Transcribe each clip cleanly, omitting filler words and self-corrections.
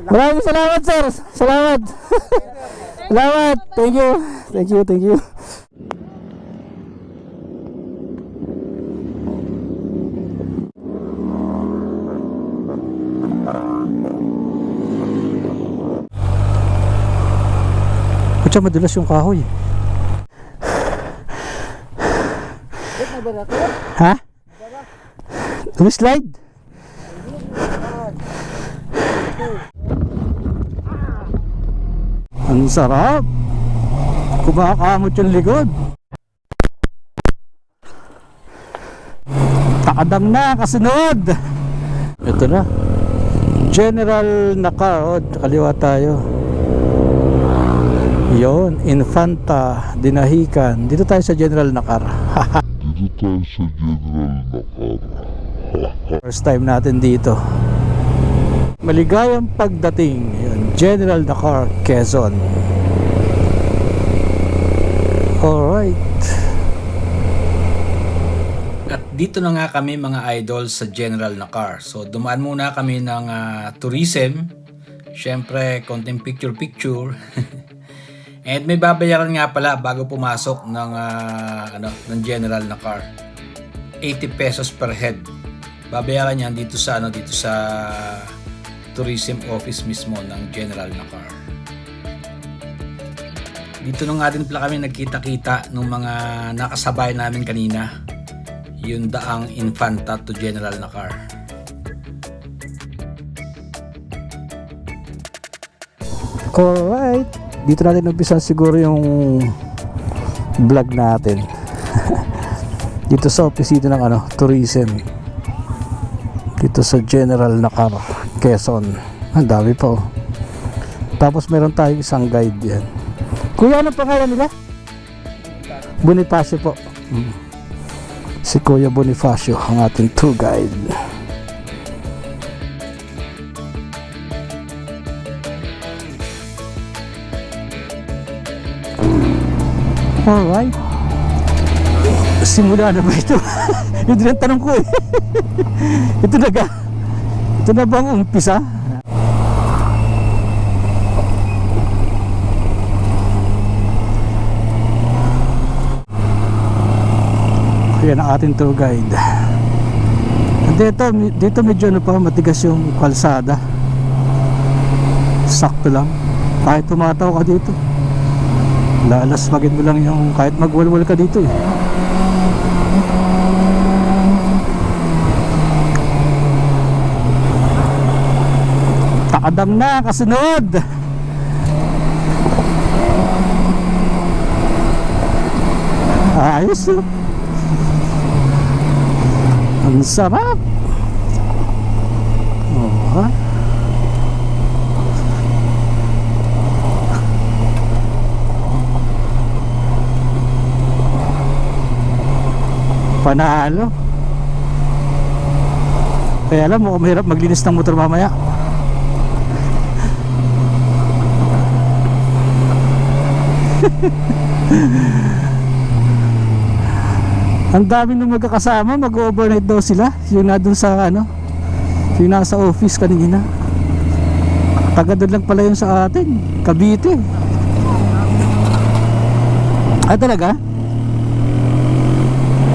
Maraming salamat, sir. Salamat. Salamat. Thank you. Thank you, thank you. Kutsa madulas yung kahoy. Ha? Slide? Ang sarap. Kumakamot yung likod. Takadam na, kasunod. Ito na. General na car. Kaliwa tayo. Yon, Infanta, Dinahican. Dito tayo sa General na car. First time natin dito. Maligayang pagdating. Yun, General na car, Quezon. Alright. At dito na nga kami mga idol sa General na car. So dumaan muna kami ng tourism. Syempre, konting picture-picture. And may babayaran nga pala bago pumasok ng ng general na car. 80 pesos per head. Babayaran yan dito sa tourism office mismo ng general na car. Dito na nga din pala kami nagkita-kita ng mga nakasabay namin kanina. Yung daang Infanta to general na car. Alright. Dito natin umpisa siguro yung vlog natin. Dito sa opisina ng tourism. Dito sa General na car, Quezon. Ang dami pa oh. Tapos meron tayong isang guide yan. Kuya, ano pangalan nila? Bonifacio po. Si Kuya Bonifacio ang ating tour guide. Alright. Simula na ba ito? Yun din ang tanong ko eh. Ito na bang umpisa? Ayan ang ating tour guide. Dito medyo matigas yung kalsada. Sakto lang. Kahit tumataw ka dito, lalasmagin mo lang yung kahit magwalwal ka dito eh. Takadam na, kasunod. Ayos oh. Ang sarap. Oh, panalo. Kaya alam mo, mahirap maglinis ng motor mamaya. Ang dami nung magkakasama, mag-overnight daw sila. Yung na dun sa yung nasa office kanina. Taga doon lang pala yung sa atin, Cavite. Ah, talaga?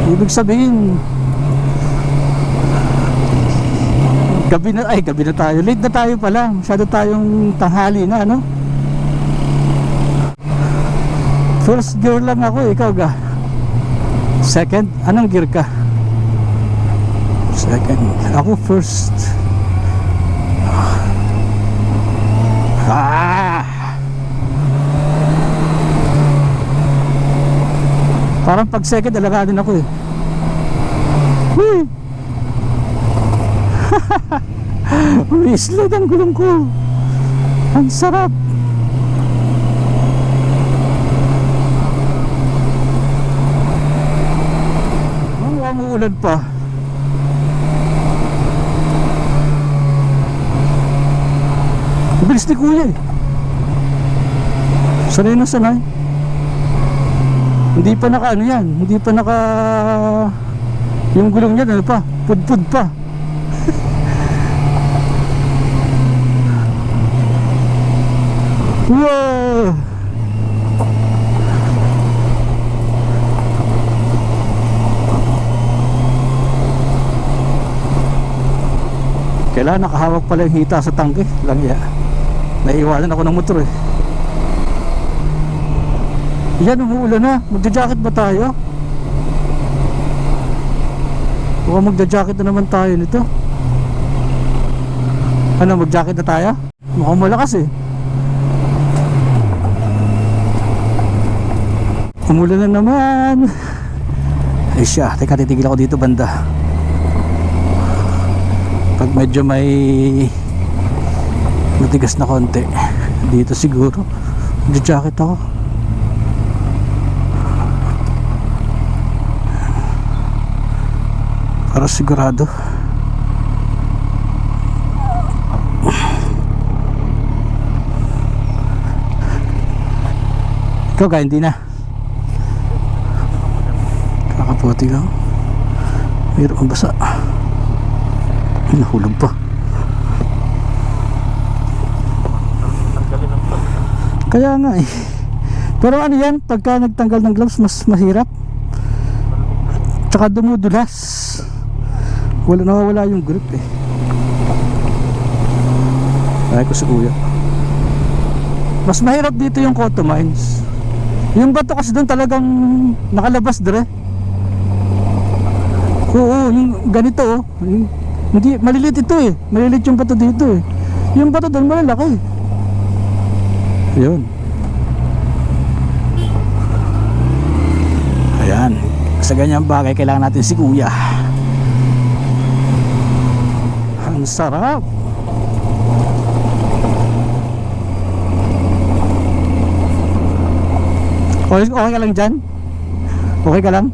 Ibig sabihin gabi na tayo. Late na tayo pala. Masyado tayong tanghali na, ano? First gear lang ako, ikaw ga? Second? Anong gear ka? Second. Ako first. Parang pag second, alagatin ako eh. Slide ang gulong ko. Ang sarap. Ang uulan pa. Bilis ni kuya eh. Sanay na sanay. Hindi pa naka yan. Hindi pa naka yung gulong niya pa. Pudpud pa. Wow! Kailangan nakahawak pala yung hita sa tangke. Langya. Naiiwanan ako ng motor eh. Yan, umuulan na. Magja-jacket ba tayo? Baka magja-jacket na naman tayo nito. Ano, mag-jacket na tayo? Mukhang malakas eh. Umulan na naman. Ay siya, teka, titigil ako dito banda. Pag medyo may matigas na konti, dito siguro mag-jacket ako. Para sigurado. Ikaw ka, hindi na. Kakaputi ka. Mayroon kang basa. Nahulog pa. Kaya nga eh. Pero ano yan, pagka nagtanggal ng gloves mas mahirap. Tsaka dumudulas. Nawawala yung grip eh. Ay ko sa kuya. Mas mahirap dito yung Cotomines. Yung bato kasi doon talagang nakalabas dire. Oo, yung ganito oh. Hindi, maliliit ito eh. Maliliit yung bato dito eh. Yung bato doon malalaki. Ayun. Ayan. Sa ganyang bagay kailangan natin si kuya. Ang sarap. Okay ka lang dyan? Okay ka lang?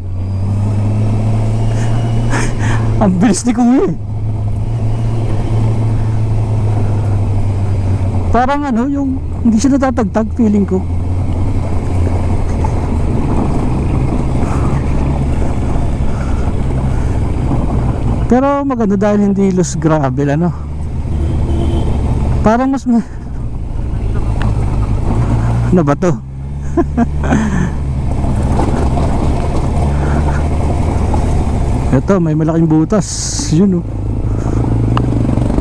Ang bilis ni kuya eh. Parang ano, yung hindi siya natatagtag, feeling ko. Pero maganda dahil hindi loose gravel, ano. Parang mas ano ba to? Ito, may malaking butas. Yun oh.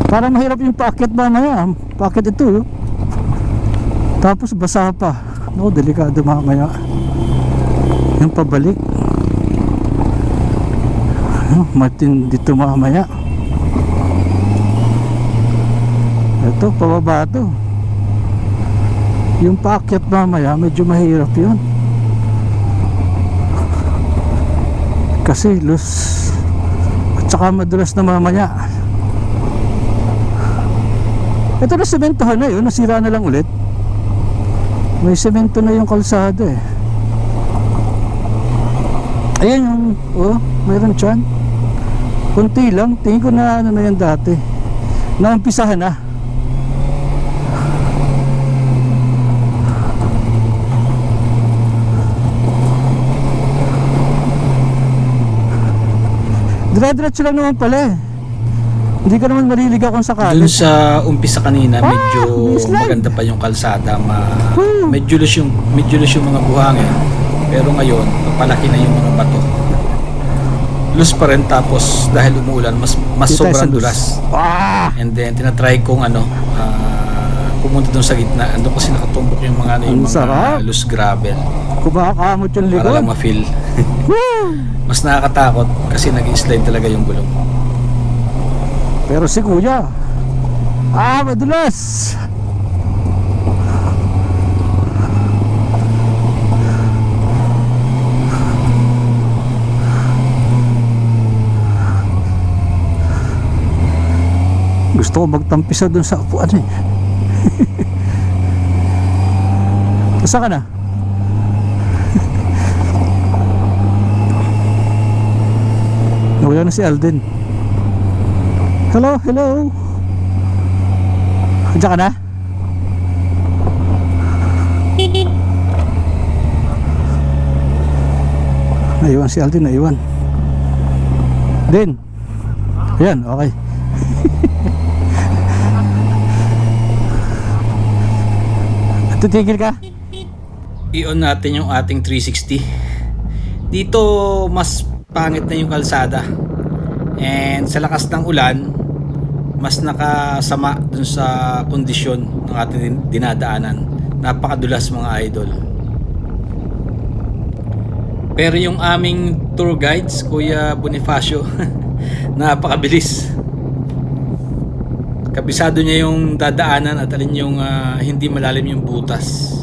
Parang mahirap yung paakyat mamaya. Paakyat ito oh. Tapos basa pa. Naku, delikado mamaya. Yung pabalik. Matindi dito mamaya. Ito, pababa to. Yung paakyat mamaya, medyo mahirap yun. Kasi loose. At saka madulas na mamaya. Ito na sementohan na yun, nasira na lang ulit. May semento na yung kalsada eh. Ayan yung, oh, mayroon dyan. Kunti lang, tingin ko na ano na yan dati. Naumpisahan na. Dire-diretso lang naman pala eh. Hindi ka naman maliligaw kung sakali. Dun sa umpisa kanina, medyo maganda pa yung kalsada. Medyo loose yung mga buhangin. Pero ngayon, papalaki na yung mga bato. Loose pa rin, tapos dahil umuulan, mas sobrang dulas. And then, tinatry kong pumunta dun sa gitna. Ando kasi nakatumbok yung mga, yung mga loose gravel. Kumakamot yung likod. Para lang ma-feel. Mas nakakatakot kasi nag-slide talaga yung gulong. Pero si kuya, madulas. Gusto ko magtampisa dun sa upuan eh. Saan ka na? Nawala na si Alden. Hello, hello. Diyan ka na? Naiwan si Alden, naiwan. Din. Ayan, okay. Titigil ka? I-on natin yung ating 360. Dito mas pangit na yung kalsada. And sa lakas ng ulan, mas nakasama dun sa kondisyon ng ating dinadaanan. Napakadulas mga idol. Pero yung aming tour guides, Kuya Bonifacio, napakabilis. Kabisado niya yung dadaanan at alin yung hindi malalim yung butas.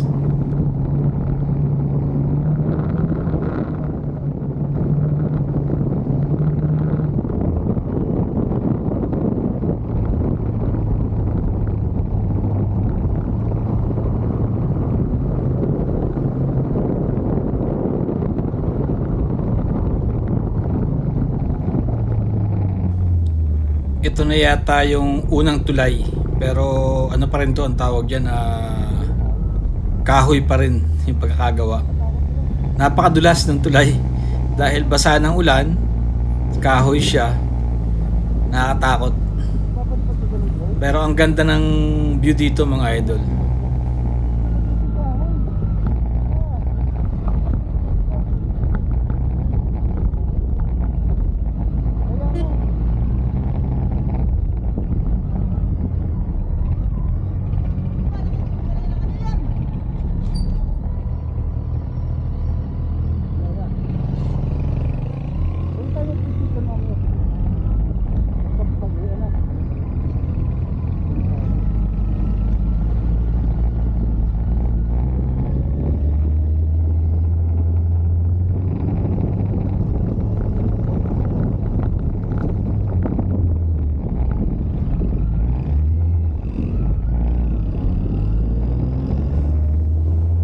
Ito na yata yung unang tulay, pero ano pa rin to ang tawag dyan, kahoy pa rin yung pagkakagawa. Napakadulas ng tulay dahil basa ng ulan, kahoy siya, nakakatakot. Pero ang ganda ng view dito mga idol.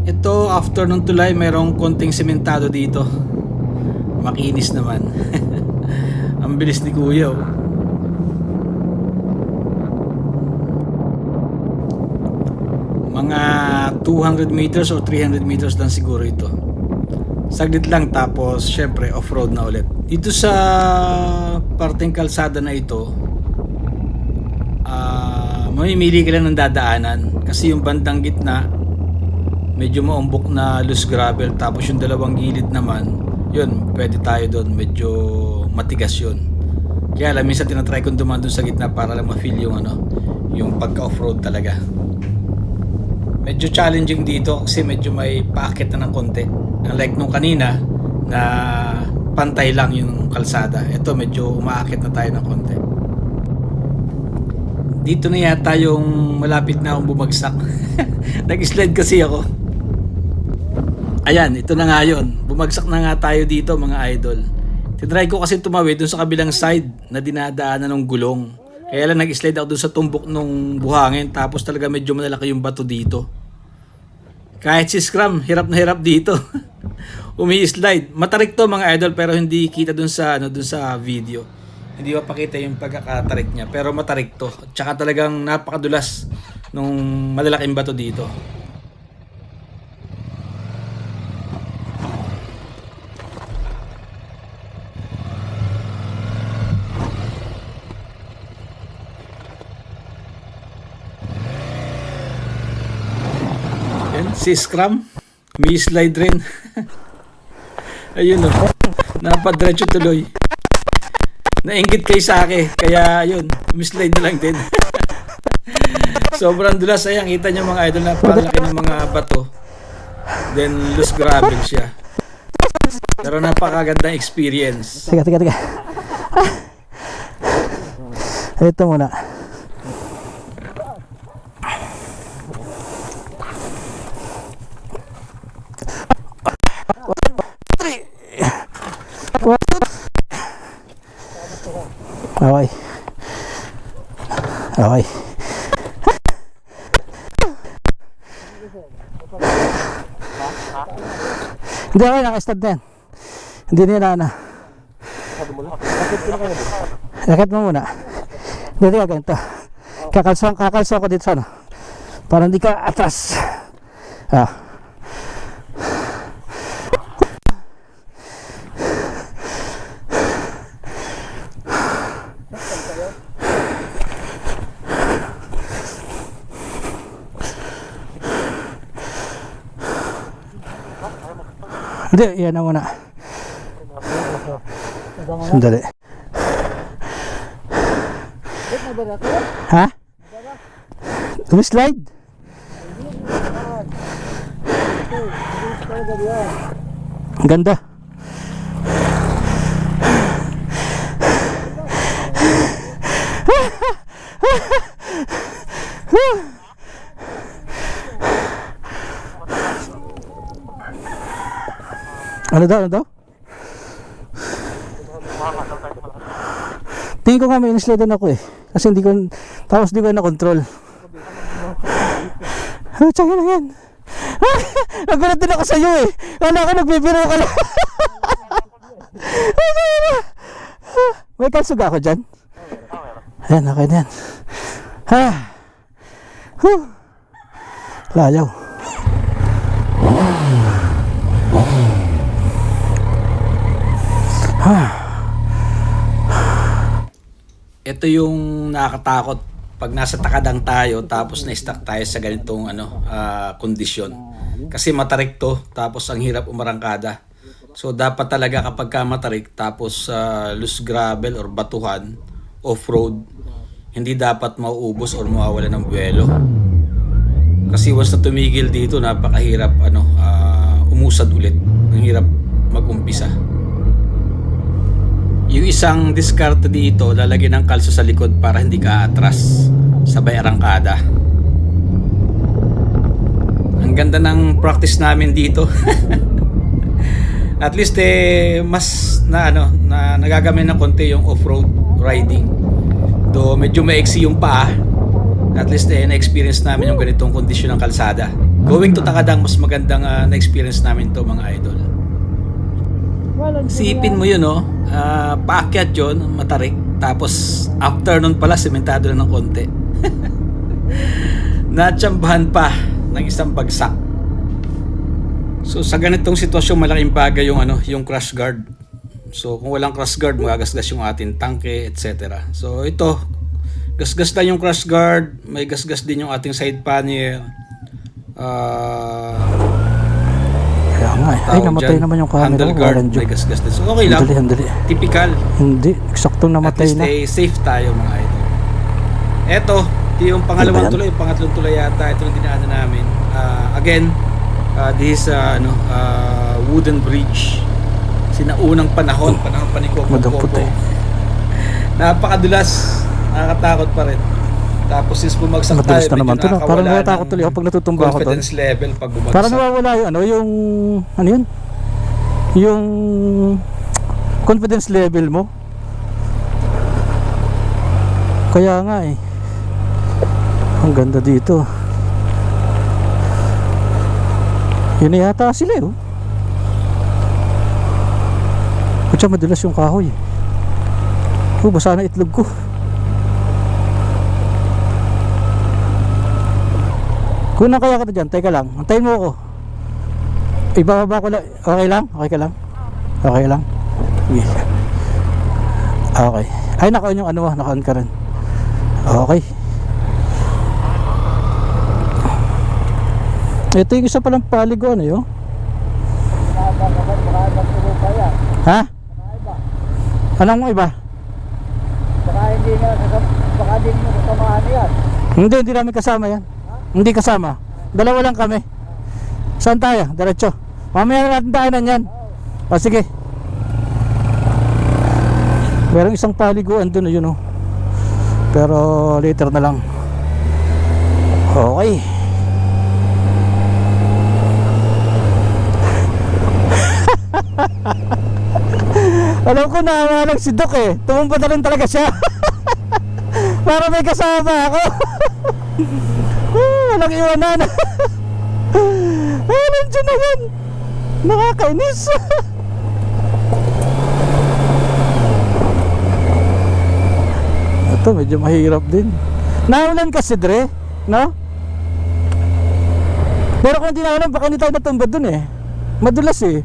Ito, after nung tulay, mayroong konting sementado dito. Makinis naman. Ang bilis ni Kuya, oh. Mga 200 meters or 300 meters lang siguro ito. Saglit lang, tapos syempre off-road na ulit. Dito sa parteng kalsada na ito, mamimili ka lang ng dadaanan. Kasi yung bandang gitna, medyo maumbok na loose gravel, tapos yung dalawang gilid naman, yun, pwede tayo doon, medyo matigas yun. Kaya lang minsan tinatry kong dumaan doon sa gitna para lang ma-feel yung yung pagka-off-road talaga. Medyo challenging dito kasi medyo may paakit na ng konti. Unlike nung kanina na pantay lang yung kalsada, ito medyo umaakit na tayo ng konti. Dito na yata yung malapit na akong bumagsak. Nag-slide kasi ako. Ayan, ito na nga yun. Bumagsak na nga tayo dito mga idol. Tinry ko kasi tumawid dun sa kabilang side na dinadaanan ng gulong. Kaya lang nag-slide ako dun sa tumbok nung buhangin, tapos talaga medyo malalaki yung bato dito. Kahit si Scrum, hirap na hirap dito. Umi-slide. Matarik to mga idol, pero hindi kita dun sa video. Hindi mapakita yung pagkakatarik niya, pero matarik to. At saka talagang napakadulas nung malalaking bato dito. Yan, si Scrum, may slide rin. Ayun o, napadiretso tuloy. Nainggit kay sa akin, kaya ayun, mislide na lang din. Sobrang dulas. Ayan, kita nyo mga idol, napakalaki ng mga bato. Then loose gravel siya. Pero napakagandang experience. Teka. Ito muna. Okay. Hindi ako nakastad na yan. Hindi nila na. Lakit mo muna. Hindi ka ganito. Kakalso ko dito sana. Para hindi ka atras. Hindi, yan na muna. Sandali. Ha? Slide? Ang ganda. Ano daw? Ano daw? Tingin ko nga may in-slidean ako eh. Kasi hindi ko, tapos di ko na-control. Tsaka na yan. Nagulat din ako sa'yo eh. Wala ka, nagbibiro ka lang. May kalsug ako dyan. Ayan, okay na yan. Layaw. Ito yung nakakatakot pag nasa takadang tayo tapos na-stuck tayo sa ganitong kondisyon. Kasi matarik to, tapos ang hirap umarangkada. So dapat talaga kapag ka matarik tapos loose gravel or batuhan, off-road, hindi dapat mauubos or mawawala ng buwelo. Kasi once na tumigil dito, napakahirap umusad ulit. Ang hirap mag-umpisa. Yung isang diskarte dito, lalagyan ng kalso sa likod para hindi ka atras sabay arangkada. Ang ganda ng practice namin dito. At least mas na nagagamit ng konti yung off-road riding. Do medyo maiksi yung paa. At least na-experience namin yung ganitong kondisyon ng kalsada. Going to Takadang, mas magandang na-experience namin to mga idol. Sipin mo yun, paakyat yun, matarik. Tapos after nun pala, sementado na ng konti. Natsambahan pa ng isang bagsak. So sa ganitong sitwasyon, malaking bagay yung crash guard. So kung walang crash guard, magagasgas yung ating tangke, etc. So ito, gasgas lang yung crash guard, may gasgas din yung ating side panel. Kaya nga eh. Ay, namatay naman yung camera. Handle guard, may gasgas din. So okay lang. Handali. Typical. Hindi, eksaktong namatay na. At least safe tayo mga idol. Eto, ito yung pangalawang tulay, pangatlong tulay yata. Ito yung dinaanan namin. Again, this is wooden bridge. Sinaunang panahon pa ni Coco. Napakadulas, nakakatakot pa rin. Tapos since bumagsak tayo, medyo naman to, parang natatakot tuloy ako pag natutumba ako doon. Confidence level pag bumagsak. Parang nawawala yung yung confidence level mo. Kaya nga eh. Ang ganda dito. Yun yata sila eh. Kutsa madulas yung kahoy. Basa na itlog ko. Kunang kaya ka dyan, teka lang. Antayin mo ako. Ibababa ko lang. Okay lang? Okay ka lang? Okay lang? Yeah. Okay. Ay, naka-on yung naka-on ka rin. Okay. Ito yung isa palang paligo yun. Ha? Anong mo iba? Baka hindi mo kasamahan yan. Hindi namin kasama yan. Hindi kasama. Dalawa lang kami. Saan tayo? Diretso. Mamaya na natin daanan yan. O sige. Merong isang paliguan dun yun Pero later na lang. Okay. Alam ko na lang si Doc eh. Tumumpa na rin talaga siya. Para may kasama ako. Walang iwanan. Nandiyan na yan. Nakakainis. Ito medyo mahirap din. Naulan kasi Dre, no? Pero kung hindi naulan, baka hindi tayo natumbad dun eh. Madulas eh.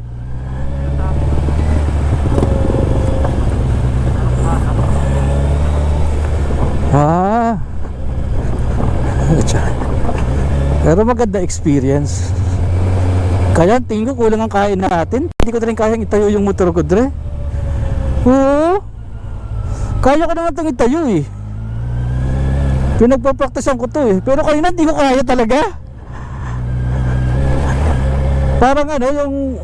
Pero maganda experience. Kaya tingin ko kulang ang kain natin. Hindi ko na rin kayang itayo yung motor ko, Dre. Oo. Kaya ko naman itong itayo eh. Pinagpapraktisan ko to eh. Pero kanina hindi ko kaya talaga. Parang ano, yung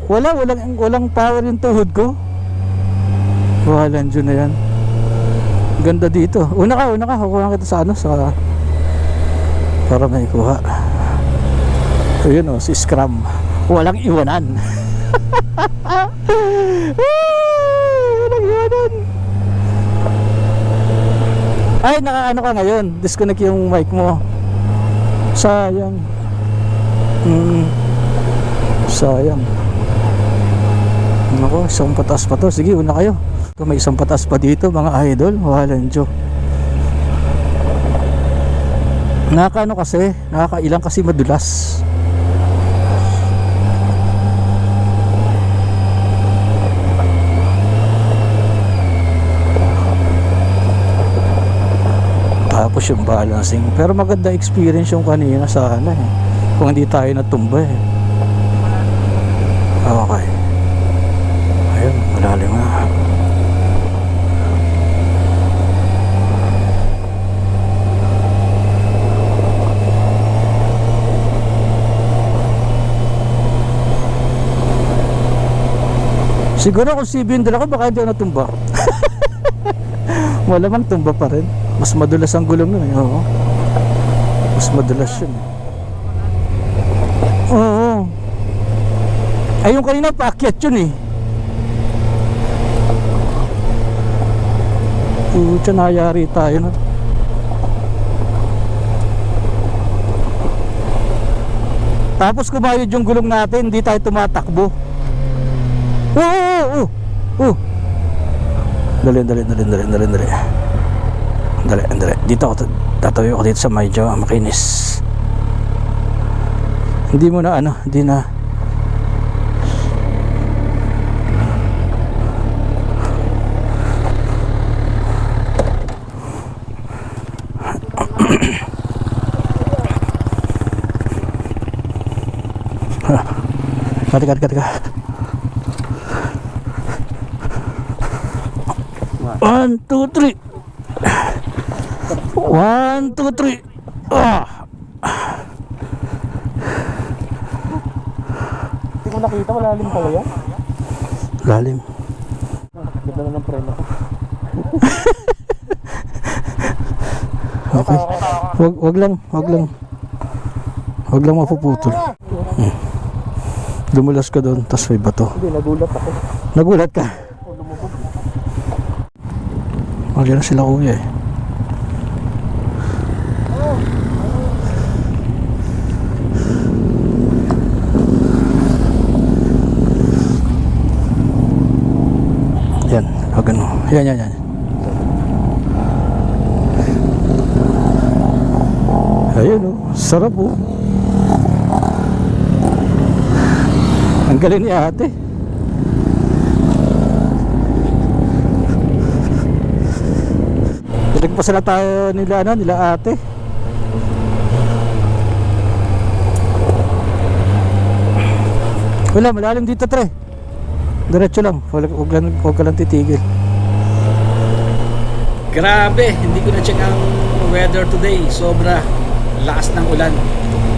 walang power yung tuhod ko. Walang dyan na yan. Ganda dito. Una ka. Kukuha kita sa ano, sa... Para may kuha. Ayun o, si Scrum. Walang iwanan. Walang iwanan. Ay, nakaano ka ngayon. Disconnect yung mic mo. Sayang. Sayang. Nako, isang patas pa to. Sige, una kayo. May isang patas pa dito, mga idol. Walang joke. Nakakaano kasi, nakakailang kasi madulas. Tapos yung balancing. Pero maganda experience yung kanina sana eh. Kung hindi tayo natumba eh. Okay. Ayun, malalim na. Siguro kung CBN ako baka hindi ako natumba. Malamang tumba pa rin. Mas madulas ang gulong nun eh. Oo. Mas madulas yun. Oo. Ay yung kanina paakyat yun eh. Pucha, nayari tayo na. Tapos kumayod yung gulong natin, hindi tayo tumatakbo. Oo. Dali. Dito ako, tatawi ako dito sa medyo makinis. Hindi mo na ano, hindi na. Kati. 1, 2, 3. 1, 2, 3. Hindi ko nakita, malalim pala yan. Lalim. Ganda na ng preno ko. Okay. Wag lang mapuputol. Dumulas ka doon, tas may bato. Hindi, nagulat ako. Nagulat ka? Magyan na sila kuya eh. Yan, wag ano. Yan. Ayun oh, sarap oh. Ang galing ni ate. Nagpasa na tayo nila ate. Wala, malalim dito tre. Diretso lang, huwag ka lang titigil. Grabe, hindi ko na check ang weather today. Sobra lakas ng ulan.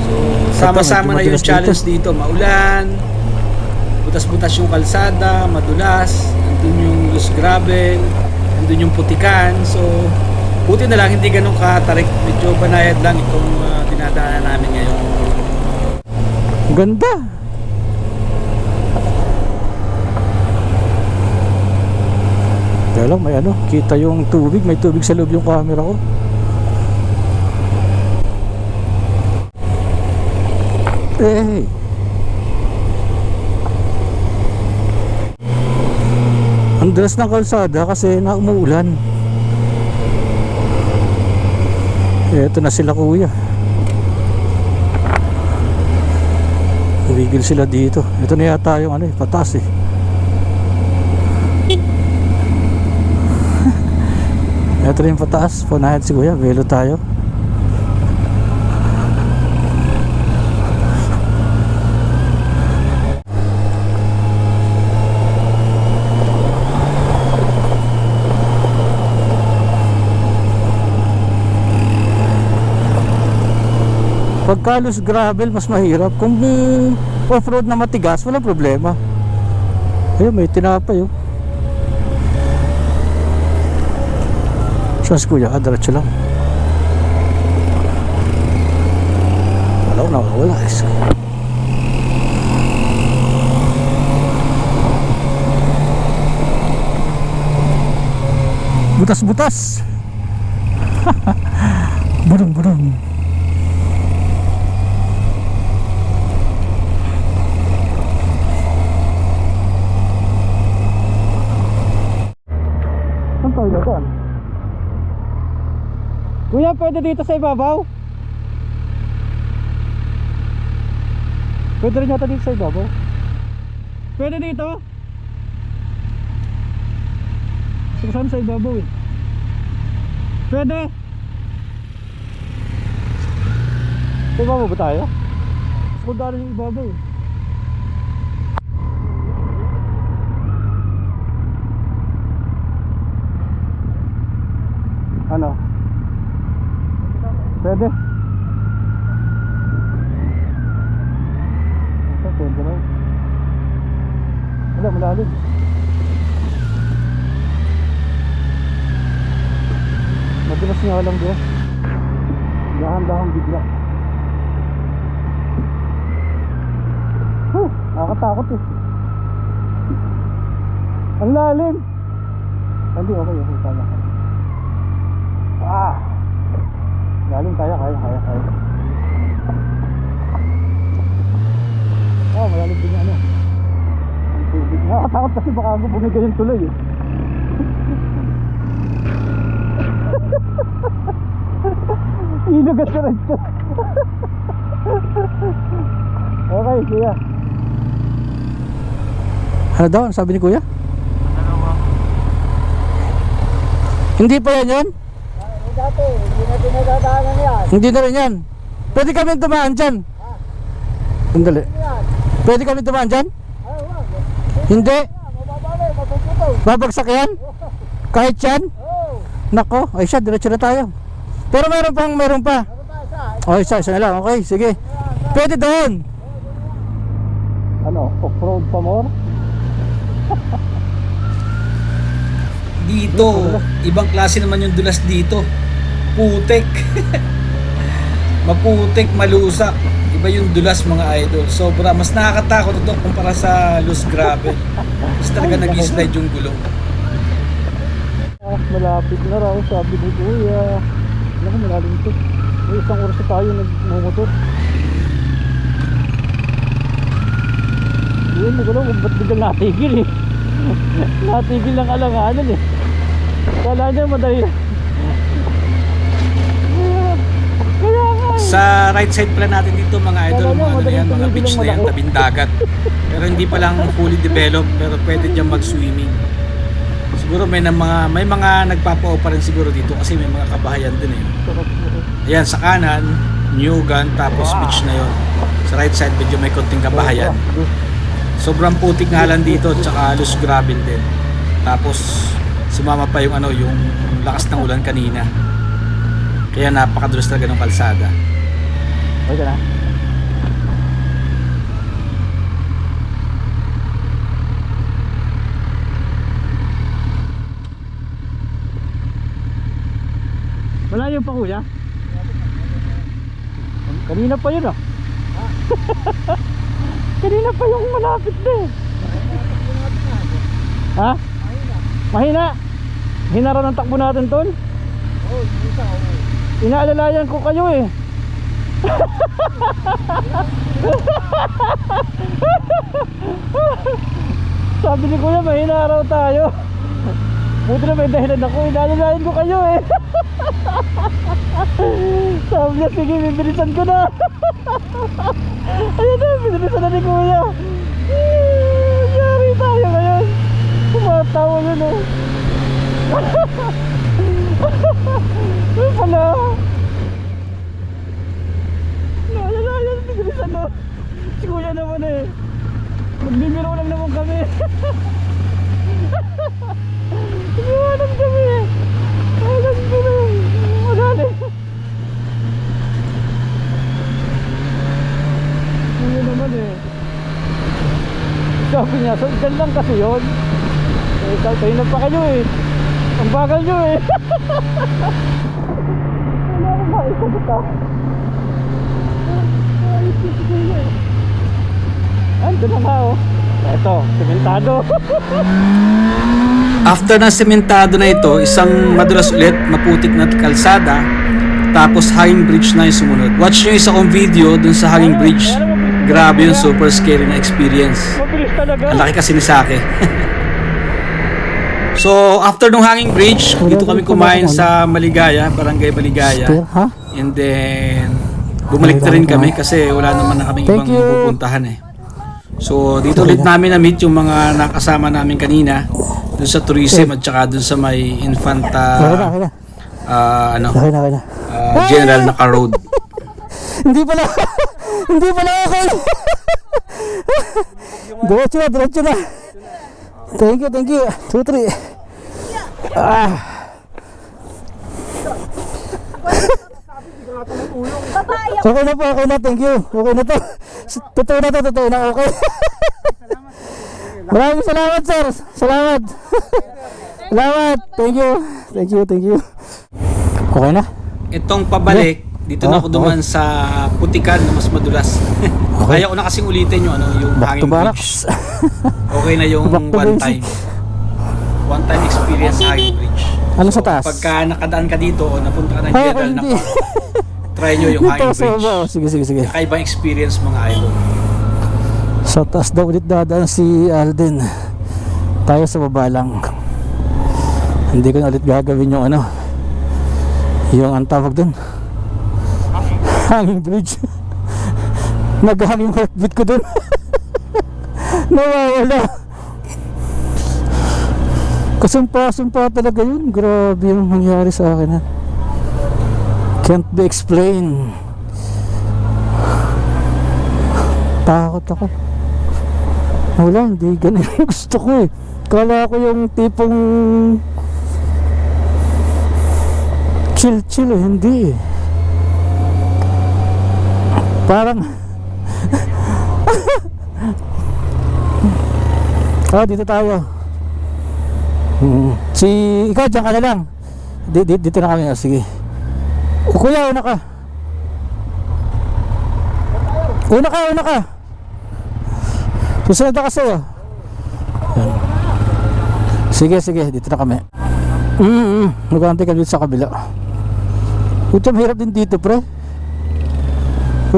So, sama-sama na yung challenge dito. Maulan, butas-butas yung kalsada, madulas, nandun yung loose gravel, nandun yung putikan. So, buti na lang hindi ganun katarik. Medyo banayad lang itong dinadaanan namin ngayon. Ganda. Kaya lang may ano, kita yung tubig, may tubig sa loob yung camera ko. Eh. Ang dulas ng kalsada kasi na umuulan. Eto na sila kuya. Bigil sila dito. Ito na yata yung ano eh, patas eh. Ito rin pataas. Punahan si kuya, velo tayo. Pagka loose gravel, mas mahirap. Kung off-road na matigas, walang problema. Ayun, may tinapay oh. Saan si kuya? Diretso lang. Wala. Butas-butas. Burung-burung. Saan tayo dyan? Kuya, pwede dito sa ibabaw? Pwede rin yata dito sa ibabaw? Pwede dito? Saan sa ibabaw eh? Pwede? Sa ibabaw ba tayo? Kung daan yung ibabaw eh. Ano? Pwede? Pwede raw. Wala, malalim. Madalas nga lang doon. Dahan-dahan bigla. Nakakatakot eh. Ang lalim. Hindi, okay. Kaya. Lalim tayo, kaya. Malalim din yung ano. Ang tubig. Nakakatakot kasi baka ako bumigay yung tuloy eh. Inugas na rin ito. Okay, kuya. Ano daw? Ang sabi ni kuya? Hindi pa yan yan? Dati, hindi na dinadaanan yan. Hindi na rin yan. Pwede kami tumaan dyan. Sandali. Pwede kami tumaan dyan? Ay, wag. Hindi. Mababali, mapuputol. Babagsak yan? Kahit yan? Oo. Nako, ay siya, diretso na tayo. Pero meron pa. Ano ba isa? Isa na lang, okay, sige. Pwede doon. Ano, off-road pa more? Dito, ibang klase naman yung dulas dito. Putek. Maputek, malusak. Iba yung dulas mga idol. Sobra, mas nakakatakot ito kumpara sa loose gravel. Mas talaga nag-slide yung gulong. Malapit na raw, sabi ni kuya. Alam ko, malalim ito. May isang oras na tayo nagmumotor. Yun, nagulong, ba't biglang natigil eh. Natigil ng alanganan eh. Kala niya madali na. Kaya nga. Sa right side pala natin dito mga idol, mga ano na yan, mga beach na yan, tabing dagat. Pero hindi pa lang fully developed, pero pwede dyan mag-swimming. Siguro may mga nagpapao pa rin siguro dito kasi may mga kabahayan din eh. Ayan, sa kanan, New Gun, tapos beach na yon. Sa right side medyo may konting kabahayan. Sobrang putik nga lang dito, tsaka loose gravel din. Tapos sumama pa yung yung lakas ng ulan kanina. Kaya napakadulas talaga ng kalsada. Okay na. Malayo pa kuya? Kanina pa yun ah. Kanina pa yung malapit na eh. Ha? Mahina? Mahina rin ang takbo natin ton? Oo, isa. Inaalalayan ko kayo eh. Sabi ni kuya mahina raw tayo. Buti na may dahilan ako, inaalalayan ko kayo eh. Sabi niya, sige, bibilisan ko na. Ayun na, bibilisan na ni kuya. Yari tayo ngayon. Kumatawa yun oh. Ano pala? Naalalayan, bibilisan na. Si kuya naman eh. Magbibiro lang naman kami. Iwanan kami eh. Alam ko na. Wala na. yan eh. Sabi niya, so dyan lang kasi yun. Eh, tayo na pa kayo eh. Ang bagal nyo eh. Wala akong maikot ah. Ando na nga oh. Eto, sementado. After ng sementado na ito, isang madulas ulit, maputik na kalsada, tapos hanging bridge na yung sumunod. Watch nyo isa kong video dun sa hanging bridge. Grabe yung super scary na experience. Mabilis talaga. Ang laki kasi ni Sake. So, after nung hanging bridge, dito kami kumain sa Maligaya, Barangay Maligaya. Ha? And then, bumalik na rin kami kasi wala naman na kaming Thank ibang you. pupuntahan eh. So, dito ulit namin na-meet yung mga nakasama namin kanina dun sa tourism at saka dun sa may Infanta Okay na. Okay na. General Nakar Road. Hindi pala. Hindi pala okay. Diretso na. Thank you. 2, 3. Okay na, thank you. Okay na to. Totoo na, okay. Maraming salamat, sir. Salamat. Thank you. Okay na? Itong pabalik, dito na ako duman sa putikan na mas madulas. Kaya ko na kasing ulitin yung Back to hanging barracks. bridge. Okay na yung Back to basic. one time experience sa hanging bridge. Ano sa taas? Pagka nakadaan ka dito o napunta ka ng Ay, General hindi. Nakar, try nyo yung Dito hanging sa bridge. baba. Sige. Kakaibang experience mga idol. Sa taas daw ulit dadaan si Alden. Tayo sa baba lang. Hindi ko na ulit gagawin yung yung ang tawag dun, hanging bridge. Naghanging heartbeat ko dun. Nawawala. Kasumpa talaga yun. Grabe yung nangyari sa akin. Can't be explained. Takot ako. Wala, hindi ganun yung gusto ko eh. Kala ko yung tipong chill eh, hindi eh. Parang dito tayo. Ikaw dyan ka na lang. Dito na kami. Sige. Kuya, una ka. Una ka. Susunod ako sa'yo. Sige, dito na kami. Nagantay ka dito sa kabila. Puto, mahirap din dito, pre.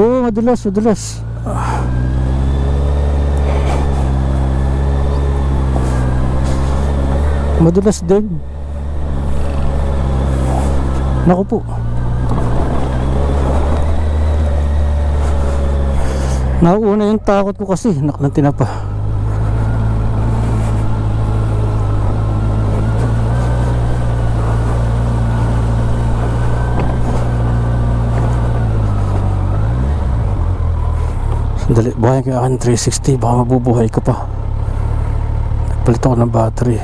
Oo, madulas. Madulas din. Naku po. Nauuna yung takot ko kasi. Nakalanti na pa. Dali, buhay ko yung 360. Baka mabubuhay ko pa. Nagpalit ako ng battery.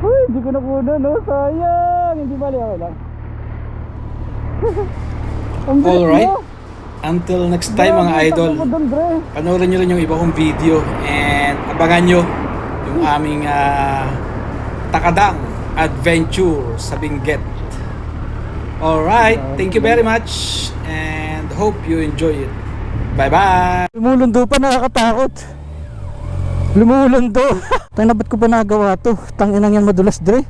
Uy, hindi ko nakuna, no? Sayang. Hindi bali ako lang. Alright. Until next time mga idol, panoorin nyo rin yung iba kong video and abangan nyo yung aming takadang adventure sa Benguet. Alright, thank you very much and hope you enjoy it. Bye-bye! Lumulundo pa, nakakatakot. Lumulundo. Tangina, ba't ko ba nagawa to? Tanginang yan madulas, Dre.